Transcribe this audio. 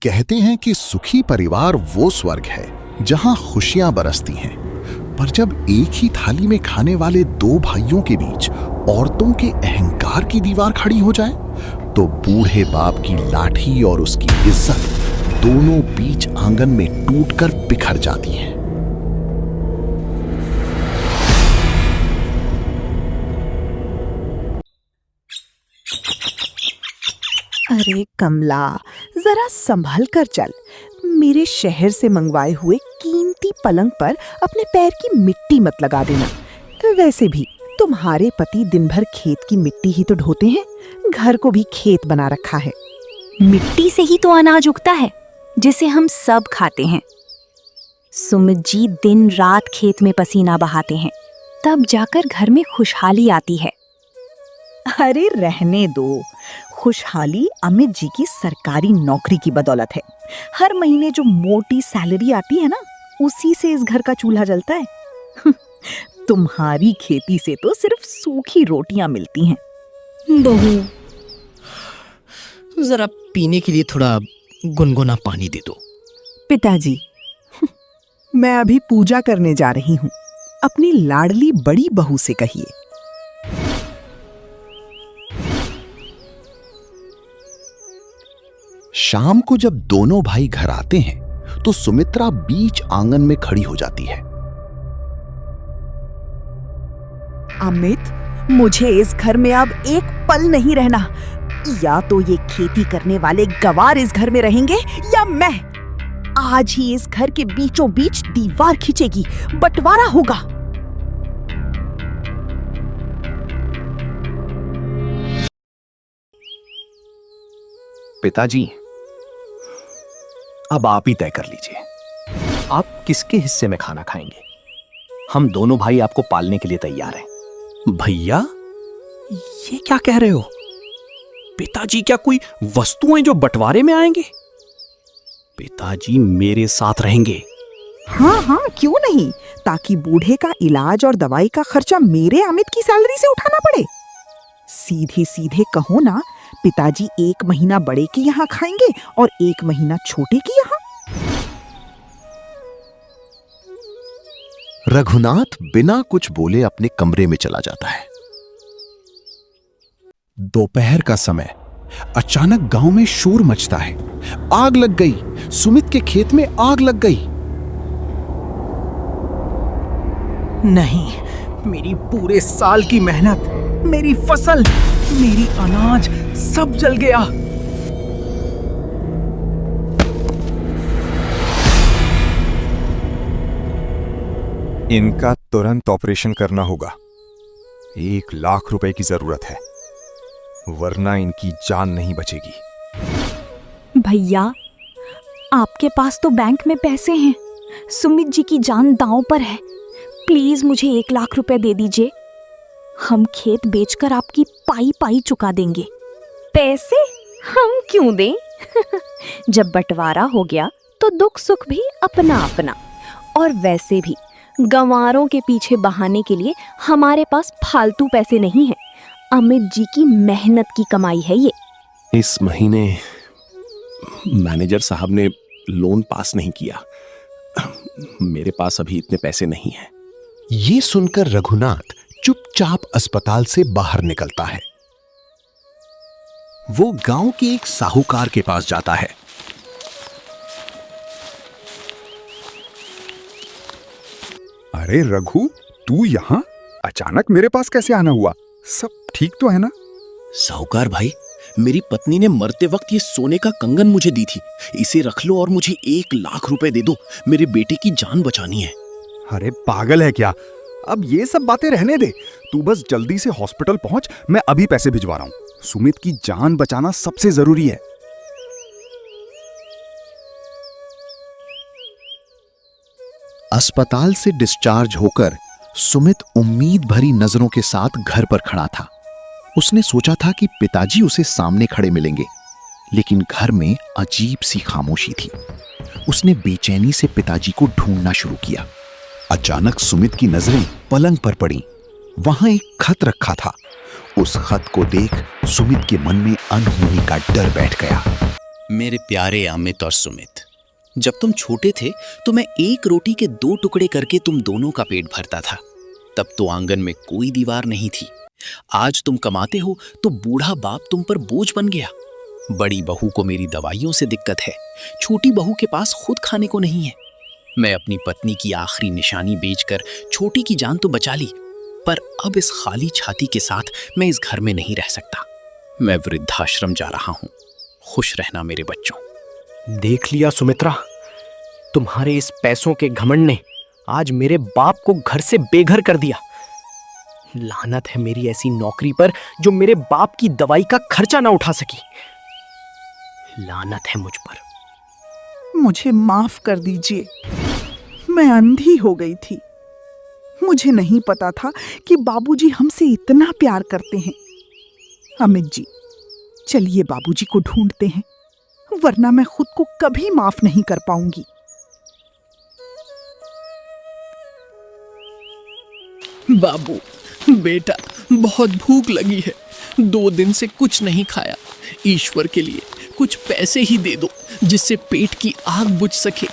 कहते हैं कि सुखी परिवार वो स्वर्ग है जहां खुशियां बरसती हैं, पर जब एक ही थाली में खाने वाले दो भाइयों के बीच औरतों के अहंकार की दीवार खड़ी हो जाए तो बूढ़े बाप की लाठी और उसकी इज्जत दोनों बीच आंगन में टूटकर बिखर जाती हैं। अरे कमला, जरा संभल कर चल। मेरे शहर से मंगवाए हुए कीमती पलंग पर अपने पैर की मिट्टी मत लगा देना। वैसे भी तुम्हारे पति दिन भर खेत की मिट्टी ही तो ढोते हैं, घर को भी खेत बना रखा है। मिट्टी से ही तो अनाज उगता है जिसे हम सब खाते हैं। सुमित जी दिन रात खेत में पसीना बहाते हैं, तब जाकर घर में खुशहाली आती है। अरे रहने दो, खुशहाली अमित जी की सरकारी नौकरी की बदौलत है। हर महीने जो मोटी सैलरी आती है ना, उसी से इस घर का चूल्हा जलता है। तुम्हारी खेती से तो सिर्फ सूखी रोटियां मिलती हैं। बहू, जरा पीने के लिए थोड़ा गुनगुना पानी दे दो। पिताजी, मैं अभी पूजा करने जा रही हूँ। अपनी लाडली बड़ी बहू से कहिए। शाम को जब दोनों भाई घर आते हैं तो सुमित्रा बीच आंगन में खड़ी हो जाती है। अमित, मुझे इस घर में अब एक पल नहीं रहना। या तो ये खेती करने वाले गवार इस घर में रहेंगे या मैं। आज ही इस घर के बीचों बीच दीवार खींचेगी, बंटवारा होगा। पिताजी, अब आप ही तय कर लीजिए, आप किसके हिस्से में खाना खाएंगे। हम दोनों भाई आपको पालने के लिए तैयार हैं। भैया, ये क्या कह रहे हो? पिताजी क्या कोई वस्तुएं जो बंटवारे में आएंगे? पिताजी मेरे साथ रहेंगे। हाँ हाँ, क्यों नहीं, ताकि बूढ़े का इलाज और दवाई का खर्चा मेरे अमित की सैलरी से उठाना पड़े। सीधे सीधे कहो ना, पिताजी 1 महीना बड़े के यहाँ खाएंगे और 1 महीना छोटे के यहाँ। रघुनाथ बिना कुछ बोले अपने कमरे में चला जाता है। दोपहर का समय, अचानक गांव में शोर मचता है। आग लग गई, सुमित के खेत में आग लग गई। नहीं, मेरी पूरे साल की मेहनत, मेरी फसल, मेरी अनाज सब जल गया। इनका तुरंत ऑपरेशन करना होगा। 1 लाख रुपए की जरूरत है, वरना इनकी जान नहीं बचेगी। भैया, आपके पास तो बैंक में पैसे हैं। सुमित जी की जान दांव पर है। प्लीज मुझे 1 लाख रुपए दे दीजिए। हम खेत बेचकर आपकी पाई पाई चुका देंगे। पैसे हम क्यों दें? जब बंटवारा हो गया तो दुख सुख भी अपना अपना। और वैसे भी गंवारों के पीछे बहाने के लिए हमारे पास फालतू पैसे नहीं हैं। अमित जी की मेहनत की कमाई है ये। इस महीने मैनेजर साहब ने लोन पास नहीं किया। मेरे पास अभी इतने पैसे नहीं हैं। ये सुनकर रघुनाथ चुपचाप अस्पताल से बाहर निकलता है। वो गांव के एक साहूकार के पास जाता है। अरे रघु, तू यहाँ अचानक मेरे पास कैसे आना हुआ? सब ठीक तो है ना? साहूकार भाई, मेरी पत्नी ने मरते वक्त ये सोने का कंगन मुझे दी थी। इसे रख लो और मुझे 1 लाख रुपए दे दो। मेरे बेटे की जान बचानी है। अरे पागल है क्या? अब ये सब बातें रहने दे। तू बस जल्दी से हॉस्पिटल पहुंच, मैं अभी पैसे भिजवा रहा हूं। सुमित की जान बचाना सबसे जरूरी है। अस्पताल से डिस्चार्ज होकर सुमित उम्मीद भरी नजरों के साथ घर पर खड़ा था। उसने सोचा था कि पिताजी उसे सामने खड़े मिलेंगे, लेकिन घर में अजीब सी खामोशी थी। उसने बेचैनी से पिताजी को ढूंढना शुरू किया। अचानक सुमित की नजरें पलंग पर पड़ी। वहां एक खत रखा था। उस खत को देख सुमित के मन में अनहोनी का डर बैठ गया। मेरे प्यारे अमित और सुमित, जब तुम छोटे थे तो मैं एक रोटी के 2 टुकड़े करके तुम दोनों का पेट भरता था। तब तो आंगन में कोई दीवार नहीं थी। आज तुम कमाते हो तो बूढ़ा बाप तुम पर बोझ बन गया। बड़ी बहू को मेरी दवाइयों से दिक्कत है, छोटी बहू के पास खुद खाने को नहीं है। मैं अपनी पत्नी की आखिरी निशानी बेचकर छोटी की जान तो बचा ली, पर अब इस खाली छाती के साथ मैं इस घर में नहीं रह सकता। मैं वृद्धाश्रम जा रहा हूँ। खुश रहना मेरे बच्चों। देख लिया सुमित्रा, तुम्हारे इस पैसों के घमंड ने आज मेरे बाप को घर से बेघर कर दिया। लानत है मेरी ऐसी नौकरी पर जो मेरे बाप की दवाई का खर्चा ना उठा सकी। लानत है मुझ पर। मुझे माफ कर दीजिए, मैं अंधी हो गई थी। मुझे नहीं पता था कि बाबूजी हमसे इतना प्यार करते हैं। अमित जी, चलिए बाबूजी को ढूंढते हैं, वरना मैं खुद को कभी माफ नहीं कर पाऊंगी। बाबू बेटा, बहुत भूख लगी है, 2 दिन से कुछ नहीं खाया। ईश्वर के लिए कुछ पैसे ही दे दो जिससे पेट की आग बुझ सके।